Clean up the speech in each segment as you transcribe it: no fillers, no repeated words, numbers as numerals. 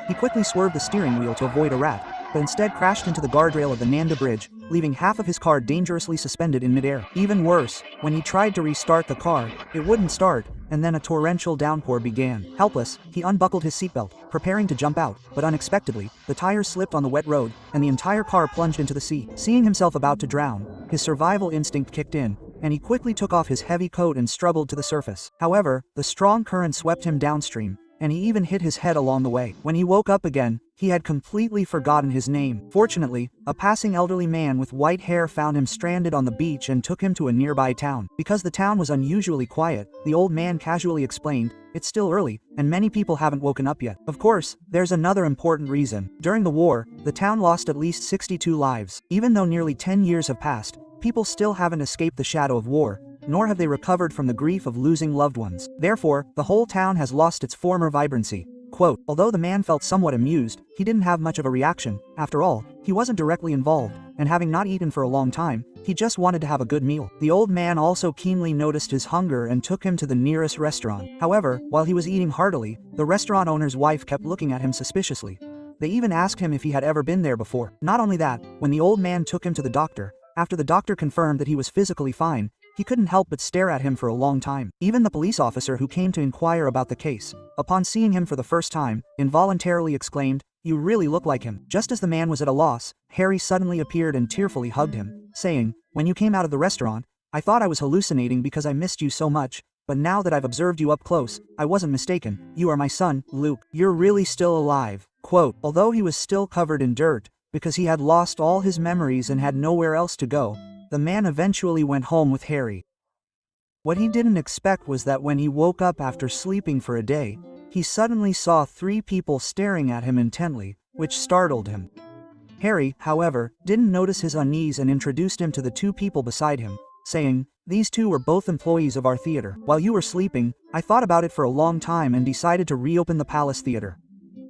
He quickly swerved the steering wheel to avoid a rat, but instead crashed into the guardrail of the Nanda Bridge, leaving half of his car dangerously suspended in midair. Even worse, when he tried to restart the car, it wouldn't start, and then a torrential downpour began. Helpless, he unbuckled his seatbelt, preparing to jump out, but unexpectedly, the tires slipped on the wet road, and the entire car plunged into the sea. Seeing himself about to drown, his survival instinct kicked in, and he quickly took off his heavy coat and struggled to the surface. However, the strong current swept him downstream, and he even hit his head along the way. When he woke up again, he had completely forgotten his name. Fortunately, a passing elderly man with white hair found him stranded on the beach and took him to a nearby town. Because the town was unusually quiet, the old man casually explained, "It's still early, and many people haven't woken up yet." Of course, there's another important reason. During the war, the town lost at least 62 lives. Even though nearly 10 years have passed, people still haven't escaped the shadow of war, nor have they recovered from the grief of losing loved ones. Therefore, the whole town has lost its former vibrancy. Quote, although the man felt somewhat amused, he didn't have much of a reaction. After all, he wasn't directly involved, and having not eaten for a long time, he just wanted to have a good meal. The old man also keenly noticed his hunger and took him to the nearest restaurant. However, while he was eating heartily, the restaurant owner's wife kept looking at him suspiciously. They even asked him if he had ever been there before. Not only that, when the old man took him to the doctor, after the doctor confirmed that he was physically fine, he couldn't help but stare at him for a long time. Even the police officer who came to inquire about the case, upon seeing him for the first time, involuntarily exclaimed, "You really look like him." Just as the man was at a loss, Harry suddenly appeared and tearfully hugged him, saying, "When you came out of the restaurant, I thought I was hallucinating because I missed you so much, but now that I've observed you up close, I wasn't mistaken. You are my son, Luke. You're really still alive." Quote, although he was still covered in dirt, because he had lost all his memories and had nowhere else to go, the man eventually went home with Harry. What he didn't expect was that when he woke up after sleeping for a day, he suddenly saw 3 people staring at him intently, which startled him. Harry, however, didn't notice his unease and introduced him to the 2 people beside him, saying, "These 2 were both employees of our theater. While you were sleeping, I thought about it for a long time and decided to reopen the Palace Theater."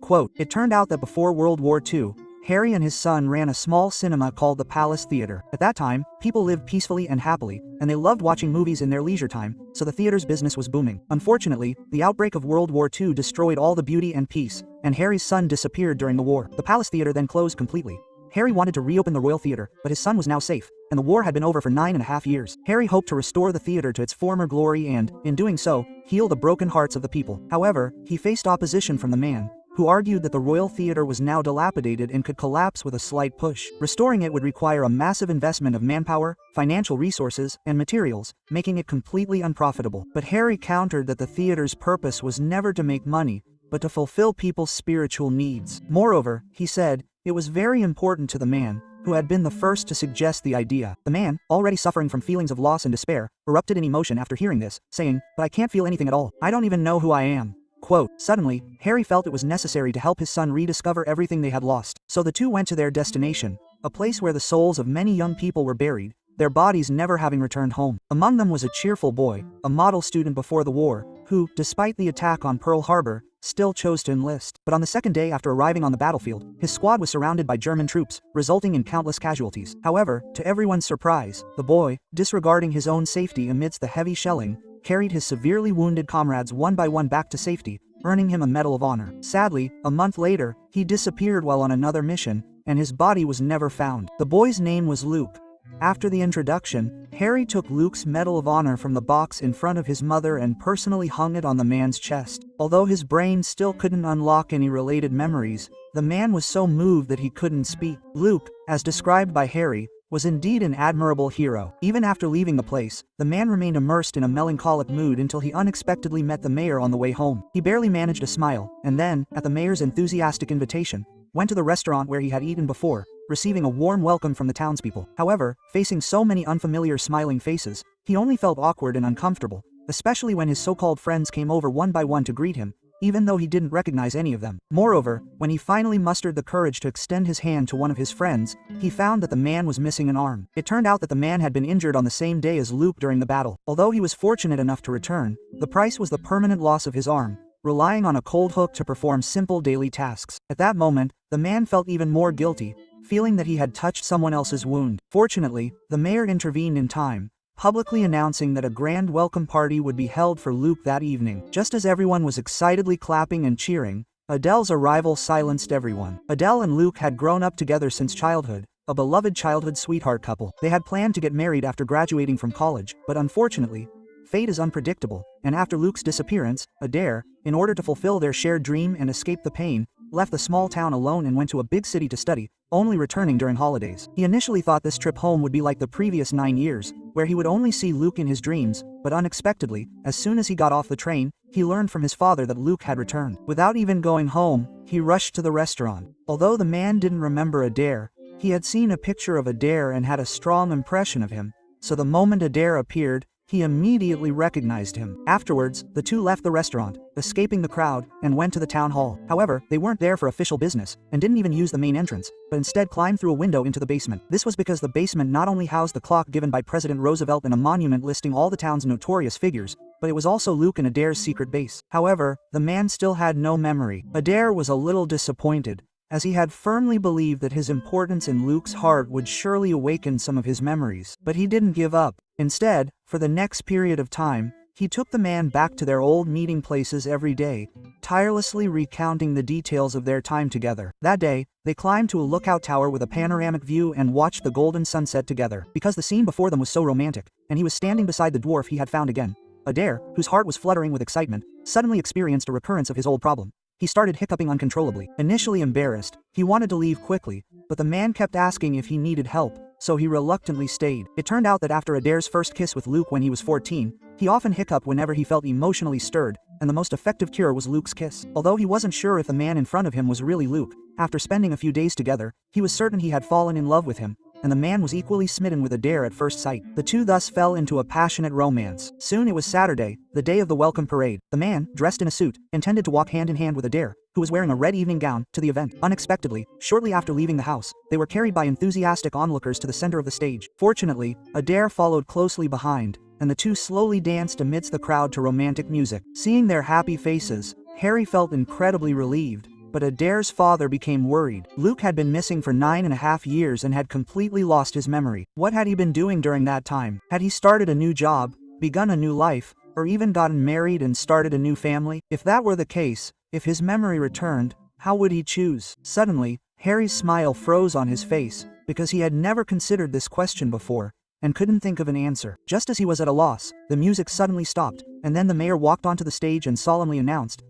Quote, it turned out that before World War II, Harry and his son ran a small cinema called the Palace Theater. At that time, people lived peacefully and happily, and they loved watching movies in their leisure time, so the theater's business was booming. Unfortunately, the outbreak of World War II destroyed all the beauty and peace, and Harry's son disappeared during the war. The Palace Theater then closed completely. Harry wanted to reopen the Royal Theater, but his son was now safe, and the war had been over for 9.5 years. Harry hoped to restore the theater to its former glory and, in doing so, heal the broken hearts of the people. However, he faced opposition from the man, who argued that the Royal Theatre was now dilapidated and could collapse with a slight push. Restoring it would require a massive investment of manpower, financial resources, and materials, making it completely unprofitable. But Harry countered that the theatre's purpose was never to make money, but to fulfill people's spiritual needs. Moreover, he said, it was very important to the man, who had been the first to suggest the idea. The man, already suffering from feelings of loss and despair, erupted in emotion after hearing this, saying, "But I can't feel anything at all. I don't even know who I am." Quote, suddenly, Harry felt it was necessary to help his son rediscover everything they had lost. So the 2 went to their destination, a place where the souls of many young people were buried, their bodies never having returned home. Among them was a cheerful boy, a model student before the war, who, despite the attack on Pearl Harbor, still chose to enlist. But on the second day after arriving on the battlefield, his squad was surrounded by German troops, resulting in countless casualties. However, to everyone's surprise, the boy, disregarding his own safety amidst the heavy shelling, carried his severely wounded comrades one by one back to safety, earning him a Medal of Honor. Sadly, a month later, he disappeared while on another mission, and his body was never found. The boy's name was Luke. After the introduction, Harry took Luke's Medal of Honor from the box in front of his mother and personally hung it on the man's chest. Although his brain still couldn't unlock any related memories, the man was so moved that he couldn't speak. Luke, as described by Harry, was indeed an admirable hero. Even after leaving the place, the man remained immersed in a melancholic mood until he unexpectedly met the mayor on the way home. He barely managed a smile, and then, at the mayor's enthusiastic invitation, went to the restaurant where he had eaten before, receiving a warm welcome from the townspeople. However, facing so many unfamiliar smiling faces, he only felt awkward and uncomfortable, especially when his so-called friends came over one by one to greet him, even though he didn't recognize any of them. Moreover, when he finally mustered the courage to extend his hand to one of his friends, he found that the man was missing an arm. It turned out that the man had been injured on the same day as Luke during the battle. Although he was fortunate enough to return, the price was the permanent loss of his arm, relying on a cold hook to perform simple daily tasks. At that moment, the man felt even more guilty, feeling that he had touched someone else's wound. Fortunately, the mayor intervened in time, publicly announcing that a grand welcome party would be held for Luke that evening. Just as everyone was excitedly clapping and cheering, Adele's arrival silenced everyone. Adele and Luke had grown up together since childhood, a beloved childhood sweetheart couple. They had planned to get married after graduating from college, but unfortunately, fate is unpredictable, and after Luke's disappearance, Adair, in order to fulfill their shared dream and escape the pain, left the small town alone and went to a big city to study, only returning during holidays. He initially thought this trip home would be like the previous 9 years, where he would only see Luke in his dreams, but unexpectedly, as soon as he got off the train, he learned from his father that Luke had returned. Without even going home, he rushed to the restaurant. Although the man didn't remember Adair, he had seen a picture of Adair and had a strong impression of him, so the moment Adair appeared, he immediately recognized him. Afterwards, the two left the restaurant, escaping the crowd, and went to the town hall. However, they weren't there for official business, and didn't even use the main entrance, but instead climbed through a window into the basement. This was because the basement not only housed the clock given by President Roosevelt and a monument listing all the town's notorious figures, but it was also Luke and Adair's secret base. However, the man still had no memory. Adair was a little disappointed, as he had firmly believed that his importance in Luke's heart would surely awaken some of his memories. But he didn't give up. Instead, for the next period of time, he took the man back to their old meeting places every day, tirelessly recounting the details of their time together. That day, they climbed to a lookout tower with a panoramic view and watched the golden sunset together. Because the scene before them was so romantic, and he was standing beside the dwarf he had found again, Adair, whose heart was fluttering with excitement, suddenly experienced a recurrence of his old problem. He started hiccuping uncontrollably. Initially embarrassed, he wanted to leave quickly, but the man kept asking if he needed help, so he reluctantly stayed. It turned out that after Adair's first kiss with Luke when he was 14, he often hiccuped whenever he felt emotionally stirred, and the most effective cure was Luke's kiss. Although he wasn't sure if the man in front of him was really Luke, after spending a few days together, he was certain he had fallen in love with him, and the man was equally smitten with Adair at first sight. The two thus fell into a passionate romance. Soon it was Saturday, the day of the welcome parade. The man, dressed in a suit, intended to walk hand in hand with Adair, who was wearing a red evening gown, to the event. Unexpectedly, shortly after leaving the house, they were carried by enthusiastic onlookers to the center of the stage. Fortunately, Adair followed closely behind, and the two slowly danced amidst the crowd to romantic music. Seeing their happy faces, Harry felt incredibly relieved, but Adair's father became worried. Luke had been missing for 9.5 years and had completely lost his memory. What had he been doing during that time? Had he started a new job, begun a new life, or even gotten married and started a new family? If that were the case, if his memory returned, how would he choose? Suddenly, Harry's smile froze on his face, because he had never considered this question before, and couldn't think of an answer. Just as he was at a loss, the music suddenly stopped, and then the mayor walked onto the stage and solemnly announced,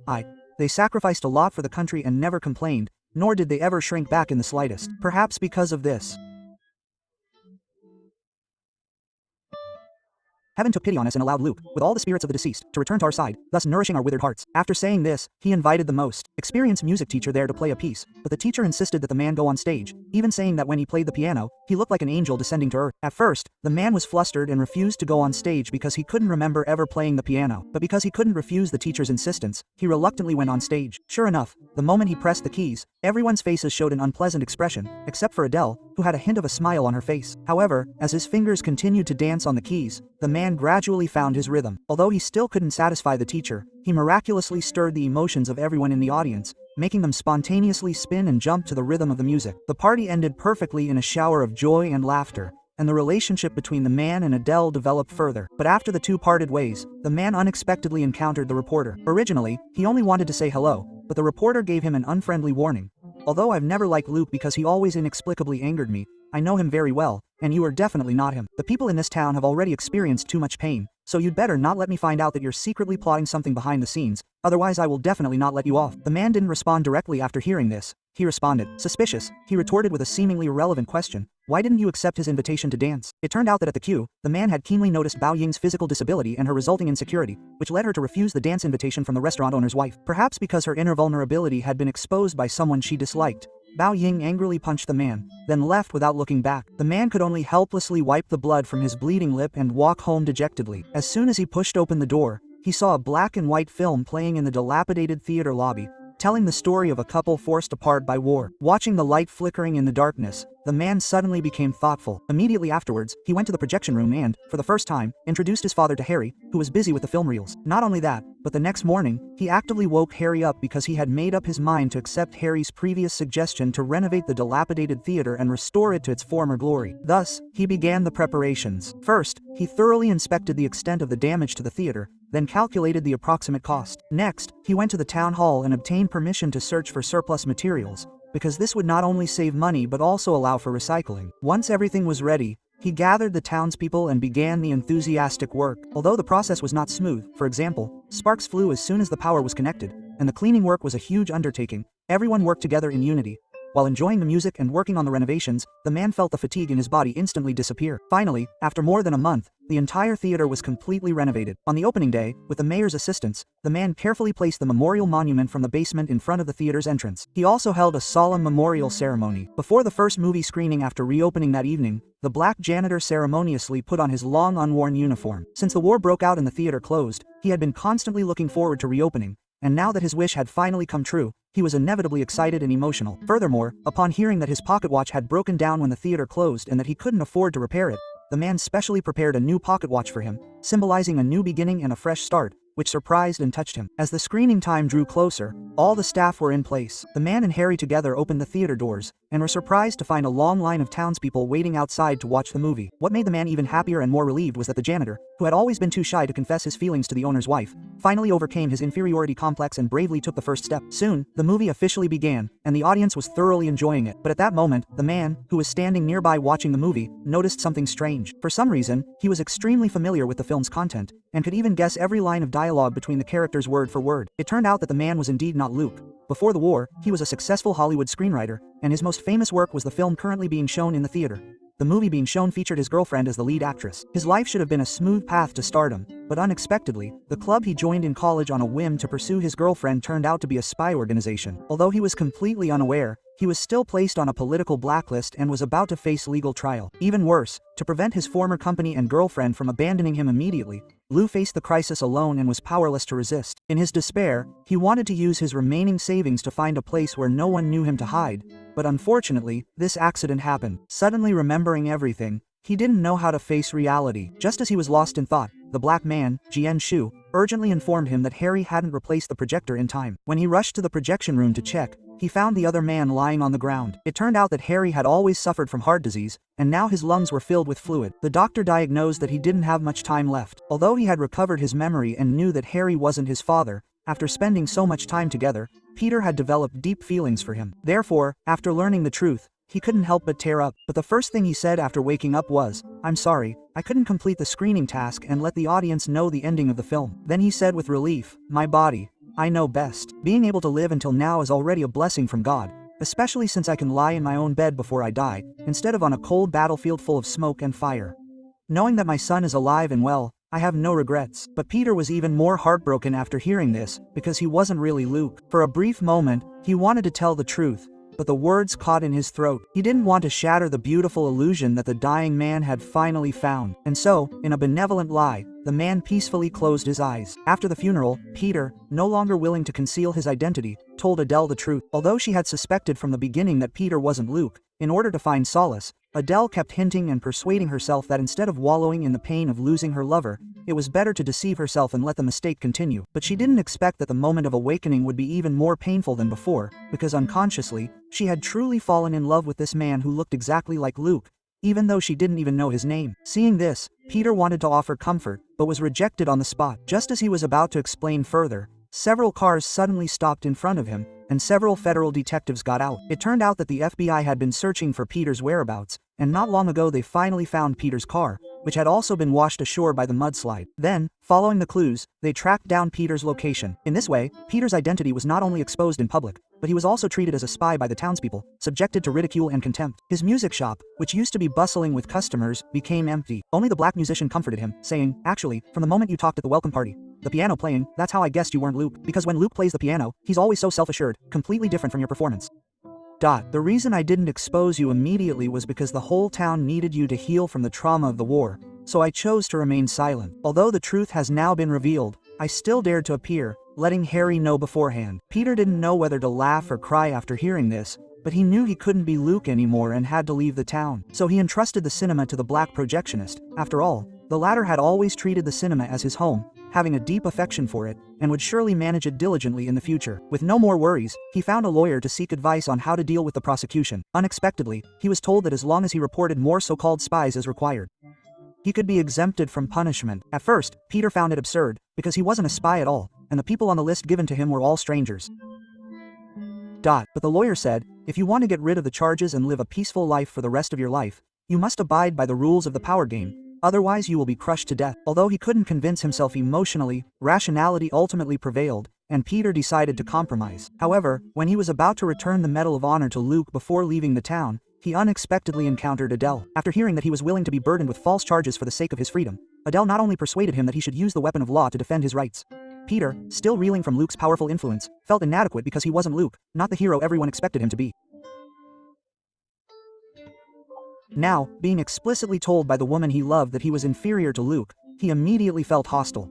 They sacrificed a lot for the country and never complained, nor did they ever shrink back in the slightest. Perhaps because of this, Heaven took pity on us and allowed Luke, with all the spirits of the deceased, to return to our side, thus nourishing our withered hearts. After saying this, he invited the most experienced music teacher there to play a piece, but the teacher insisted that the man go on stage, even saying that when he played the piano, he looked like an angel descending to earth. At first, the man was flustered and refused to go on stage because he couldn't remember ever playing the piano, but because he couldn't refuse the teacher's insistence, he reluctantly went on stage. Sure enough, the moment he pressed the keys, everyone's faces showed an unpleasant expression, except for Adele, who had a hint of a smile on her face. However, as his fingers continued to dance on the keys, the man gradually found his rhythm. Although he still couldn't satisfy the teacher, he miraculously stirred the emotions of everyone in the audience, making them spontaneously spin and jump to the rhythm of the music. The party ended perfectly in a shower of joy and laughter, and the relationship between the man and Adele developed further. But after the two parted ways, the man unexpectedly encountered the reporter. Originally, he only wanted to say hello, but the reporter gave him an unfriendly warning. Although I've never liked Luke because he always inexplicably angered me, I know him very well, and you are definitely not him. The people in this town have already experienced too much pain, so you'd better not let me find out that you're secretly plotting something behind the scenes, otherwise I will definitely not let you off. The man didn't respond directly after hearing this. He responded. Suspicious, he retorted with a seemingly irrelevant question. Why didn't you accept his invitation to dance? It turned out that at the queue, the man had keenly noticed Bao Ying's physical disability and her resulting insecurity, which led her to refuse the dance invitation from the restaurant owner's wife. Perhaps because her inner vulnerability had been exposed by someone she disliked, Bao Ying angrily punched the man, then left without looking back. The man could only helplessly wipe the blood from his bleeding lip and walk home dejectedly. As soon as he pushed open the door, he saw a black and white film playing in the dilapidated theater lobby, telling the story of a couple forced apart by war. Watching the light flickering in the darkness, the man suddenly became thoughtful. Immediately afterwards, he went to the projection room and, for the first time, introduced his father to Harry, who was busy with the film reels. Not only that, but the next morning, he actively woke Harry up because he had made up his mind to accept Harry's previous suggestion to renovate the dilapidated theater and restore it to its former glory. Thus, he began the preparations. First, he thoroughly inspected the extent of the damage to the theater, then calculated the approximate cost. Next, he went to the town hall and obtained permission to search for surplus materials, because this would not only save money but also allow for recycling. Once everything was ready, he gathered the townspeople and began the enthusiastic work. Although the process was not smooth, for example, sparks flew as soon as the power was connected, and the cleaning work was a huge undertaking, everyone worked together in unity. While enjoying the music and working on the renovations, the man felt the fatigue in his body instantly disappear. Finally, after more than a month, the entire theater was completely renovated. On the opening day, with the mayor's assistance, the man carefully placed the memorial monument from the basement in front of the theater's entrance. He also held a solemn memorial ceremony. Before the first movie screening after reopening that evening, the black janitor ceremoniously put on his long unworn uniform. Since the war broke out and the theater closed, he had been constantly looking forward to reopening, and now that his wish had finally come true, he was inevitably excited and emotional. Furthermore, upon hearing that his pocket watch had broken down when the theater closed and that he couldn't afford to repair it, the man specially prepared a new pocket watch for him, symbolizing a new beginning and a fresh start, which surprised and touched him. As the screening time drew closer, all the staff were in place. The man and Harry together opened the theater doors, and were surprised to find a long line of townspeople waiting outside to watch the movie. What made the man even happier and more relieved was that the janitor, who had always been too shy to confess his feelings to the owner's wife, finally overcame his inferiority complex and bravely took the first step. Soon, the movie officially began, and the audience was thoroughly enjoying it. But at that moment, the man, who was standing nearby watching the movie, noticed something strange. For some reason, he was extremely familiar with the film's content, and could even guess every line of dialogue between the characters word for word. It turned out that the man was indeed not Luke. Before the war, he was a successful Hollywood screenwriter, and his most famous work was the film currently being shown in the theater. The movie being shown featured his girlfriend as the lead actress. His life should have been a smooth path to stardom, but unexpectedly, the club he joined in college on a whim to pursue his girlfriend turned out to be a spy organization. Although he was completely unaware, he was still placed on a political blacklist and was about to face legal trial. Even worse, to prevent his former company and girlfriend from abandoning him immediately, Lou faced the crisis alone and was powerless to resist. In his despair, he wanted to use his remaining savings to find a place where no one knew him to hide, but unfortunately, this accident happened. Suddenly remembering everything, he didn't know how to face reality. Just as he was lost in thought, the black man, Jian Shu, urgently informed him that Harry hadn't replaced the projector in time. When he rushed to the projection room to check, he found the other man lying on the ground. It turned out that Harry had always suffered from heart disease, and now his lungs were filled with fluid. The doctor diagnosed that he didn't have much time left. Although he had recovered his memory and knew that Harry wasn't his father, after spending so much time together, Peter had developed deep feelings for him. Therefore, after learning the truth, he couldn't help but tear up. But the first thing he said after waking up was, "I'm sorry, I couldn't complete the screening task and let the audience know the ending of the film." Then he said with relief, "My body, I know best. Being able to live until now is already a blessing from God, especially since I can lie in my own bed before I die, instead of on a cold battlefield full of smoke and fire. Knowing that my son is alive and well, I have no regrets." But Peter was even more heartbroken after hearing this, because he wasn't really Luke. For a brief moment, he wanted to tell the truth, but the words caught in his throat. He didn't want to shatter the beautiful illusion that the dying man had finally found. And so, in a benevolent lie, the man peacefully closed his eyes. After the funeral, Peter, no longer willing to conceal his identity, told Adele the truth. Although she had suspected from the beginning that Peter wasn't Luke, in order to find solace, Adele kept hinting and persuading herself that instead of wallowing in the pain of losing her lover, it was better to deceive herself and let the mistake continue. But she didn't expect that the moment of awakening would be even more painful than before, because unconsciously, she had truly fallen in love with this man who looked exactly like Luke, even though she didn't even know his name. Seeing this, Peter wanted to offer comfort, but was rejected on the spot. Just as he was about to explain further, several cars suddenly stopped in front of him, and several federal detectives got out. It turned out that the FBI had been searching for Peter's whereabouts, and not long ago they finally found Peter's car, which had also been washed ashore by the mudslide. Then, following the clues, they tracked down Peter's location. In this way, Peter's identity was not only exposed in public, but he was also treated as a spy by the townspeople, subjected to ridicule and contempt. His music shop, which used to be bustling with customers, became empty. Only the black musician comforted him, saying, "Actually, from the moment you talked at the welcome party, the piano playing, that's how I guessed you weren't Luke. Because when Luke plays the piano, he's always so self-assured, completely different from your performance. The reason I didn't expose you immediately was because the whole town needed you to heal from the trauma of the war, so I chose to remain silent. Although the truth has now been revealed, I still dared to appear, letting Harry know beforehand." Peter didn't know whether to laugh or cry after hearing this, but he knew he couldn't be Luke anymore and had to leave the town. So he entrusted the cinema to the black projectionist. After all, the latter had always treated the cinema as his home, having a deep affection for it, and would surely manage it diligently in the future. With no more worries, he found a lawyer to seek advice on how to deal with the prosecution. Unexpectedly, he was told that as long as he reported more so-called spies as required, he could be exempted from punishment. At first, Peter found it absurd, because he wasn't a spy at all, and the people on the list given to him were all strangers. But the lawyer said, if you want to get rid of the charges and live a peaceful life for the rest of your life, you must abide by the rules of the power game, otherwise you will be crushed to death. Although he couldn't convince himself emotionally, rationality ultimately prevailed, and Peter decided to compromise. However, when he was about to return the Medal of Honor to Luke before leaving the town, he unexpectedly encountered Adele. After hearing that he was willing to be burdened with false charges for the sake of his freedom, Adele not only persuaded him that he should use the weapon of law to defend his rights. Peter, still reeling from Luke's powerful influence, felt inadequate because he wasn't Luke, not the hero everyone expected him to be. Now, being explicitly told by the woman he loved that he was inferior to Luke, he immediately felt hostile.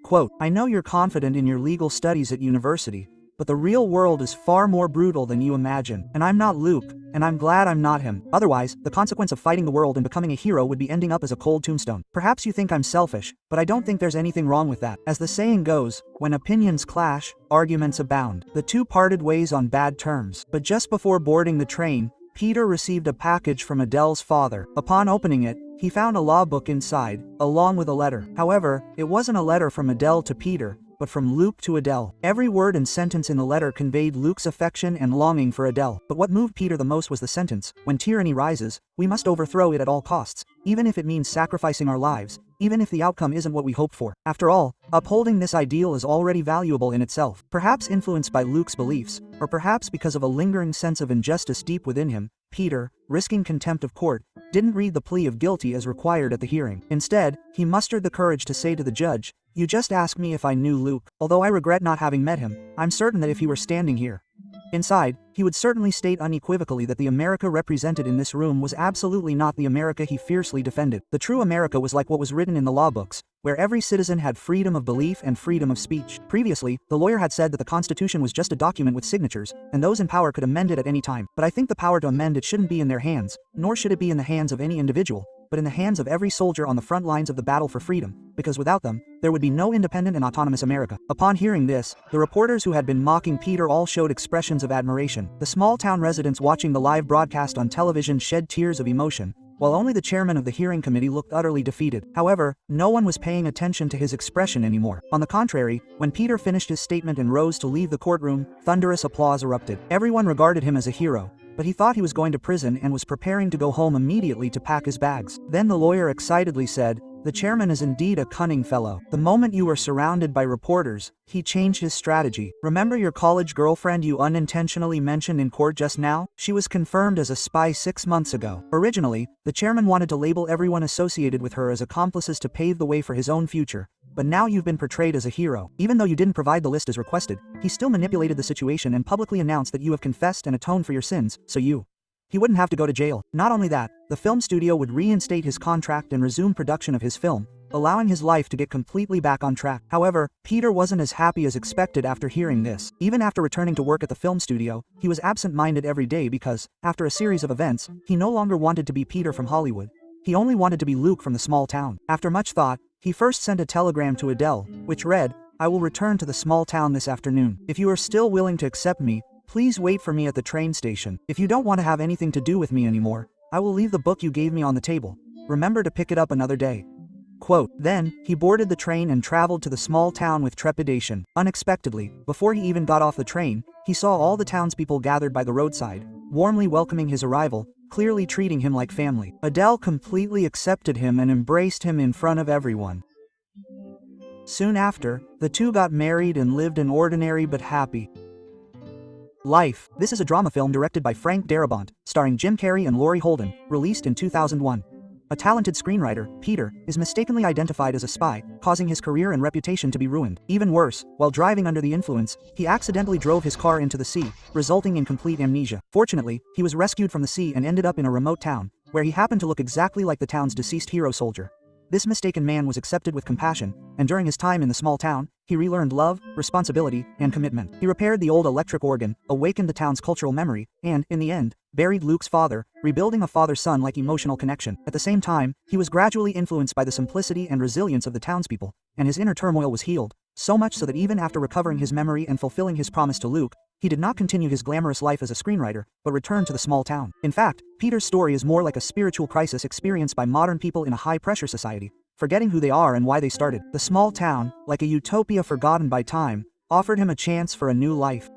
Quote, I know you're confident in your legal studies at university, but the real world is far more brutal than you imagine. And I'm not Luke, and I'm glad I'm not him. Otherwise, the consequence of fighting the world and becoming a hero would be ending up as a cold tombstone. Perhaps you think I'm selfish, but I don't think there's anything wrong with that. As the saying goes, when opinions clash, arguments abound. The two parted ways on bad terms. But just before boarding the train, Peter received a package from Adele's father. Upon opening it, he found a law book inside, along with a letter. However, it wasn't a letter from Adele to Peter, but from Luke to Adele. Every word and sentence in the letter conveyed Luke's affection and longing for Adele. But what moved Peter the most was the sentence, when tyranny rises, we must overthrow it at all costs, even if it means sacrificing our lives, even if the outcome isn't what we hoped for. After all, upholding this ideal is already valuable in itself. Perhaps influenced by Luke's beliefs, or perhaps because of a lingering sense of injustice deep within him, Peter, risking contempt of court, didn't read the plea of guilty as required at the hearing. Instead, he mustered the courage to say to the judge, you just asked me if I knew Luke. Although I regret not having met him, I'm certain that if he were standing here, inside, he would certainly state unequivocally that the America represented in this room was absolutely not the America he fiercely defended. The true America was like what was written in the law books, where every citizen had freedom of belief and freedom of speech. Previously, the lawyer had said that the Constitution was just a document with signatures, and those in power could amend it at any time. But I think the power to amend it shouldn't be in their hands, nor should it be in the hands of any individual, but in the hands of every soldier on the front lines of the battle for freedom, because without them, there would be no independent and autonomous America. Upon hearing this, the reporters who had been mocking Peter all showed expressions of admiration. The small-town residents watching the live broadcast on television shed tears of emotion, while only the chairman of the hearing committee looked utterly defeated. However, no one was paying attention to his expression anymore. On the contrary, when Peter finished his statement and rose to leave the courtroom, thunderous applause erupted. Everyone regarded him as a hero, but he thought he was going to prison and was preparing to go home immediately to pack his bags. Then the lawyer excitedly said, the chairman is indeed a cunning fellow. The moment you were surrounded by reporters, he changed his strategy. Remember your college girlfriend you unintentionally mentioned in court just now? She was confirmed as a spy 6 months ago. Originally, the chairman wanted to label everyone associated with her as accomplices to pave the way for his own future. But now you've been portrayed as a hero. Even though you didn't provide the list as requested, he still manipulated the situation and publicly announced that you have confessed and atoned for your sins, so he wouldn't have to go to jail. Not only that, the film studio would reinstate his contract and resume production of his film, allowing his life to get completely back on track. However, Peter wasn't as happy as expected after hearing this. Even after returning to work at the film studio, he was absent-minded every day because, after a series of events, he no longer wanted to be Peter from Hollywood. He only wanted to be Luke from the small town. After much thought, he first sent a telegram to Adele, which read, I will return to the small town this afternoon. If you are still willing to accept me, please wait for me at the train station. If you don't want to have anything to do with me anymore, I will leave the book you gave me on the table. Remember to pick it up another day. Quote, then, he boarded the train and traveled to the small town with trepidation. Unexpectedly, before he even got off the train, he saw all the townspeople gathered by the roadside, warmly welcoming his arrival, clearly treating him like family. Adele completely accepted him and embraced him in front of everyone. Soon after, the two got married and lived an ordinary but happy life. This is a drama film directed by Frank Darabont, starring Jim Carrey and Laurie Holden, released in 2001. A talented screenwriter, Peter, is mistakenly identified as a spy, causing his career and reputation to be ruined. Even worse, while driving under the influence, he accidentally drove his car into the sea, resulting in complete amnesia. Fortunately, he was rescued from the sea and ended up in a remote town, where he happened to look exactly like the town's deceased hero soldier. This mistaken man was accepted with compassion, and during his time in the small town, he relearned love, responsibility, and commitment. He repaired the old electric organ, awakened the town's cultural memory, and, in the end, buried Luke's father, rebuilding a father-son-like emotional connection. At the same time, he was gradually influenced by the simplicity and resilience of the townspeople, and his inner turmoil was healed, so much so that even after recovering his memory and fulfilling his promise to Luke, he did not continue his glamorous life as a screenwriter, but returned to the small town. In fact, Peter's story is more like a spiritual crisis experienced by modern people in a high-pressure society, forgetting who they are and why they started. The small town, like a utopia forgotten by time, offered him a chance for a new life.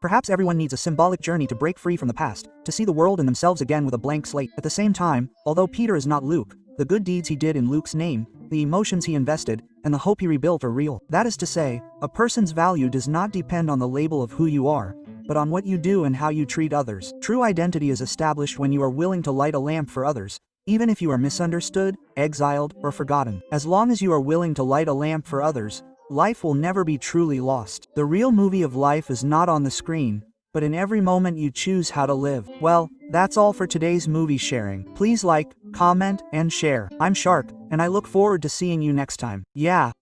Perhaps everyone needs a symbolic journey to break free from the past, to see the world and themselves again with a blank slate. At the same time, although Peter is not Luke, the good deeds he did in Luke's name, the emotions he invested, and the hope he rebuilt are real. That is to say, a person's value does not depend on the label of who you are, but on what you do and how you treat others. True identity is established when you are willing to light a lamp for others, even if you are misunderstood, exiled, or forgotten. As long as you are willing to light a lamp for others, life will never be truly lost. The real movie of life is not on the screen, but in every moment you choose how to live. Well, that's all for today's movie sharing. Please like, comment, and share. I'm Shark, and I look forward to seeing you next time. Yeah.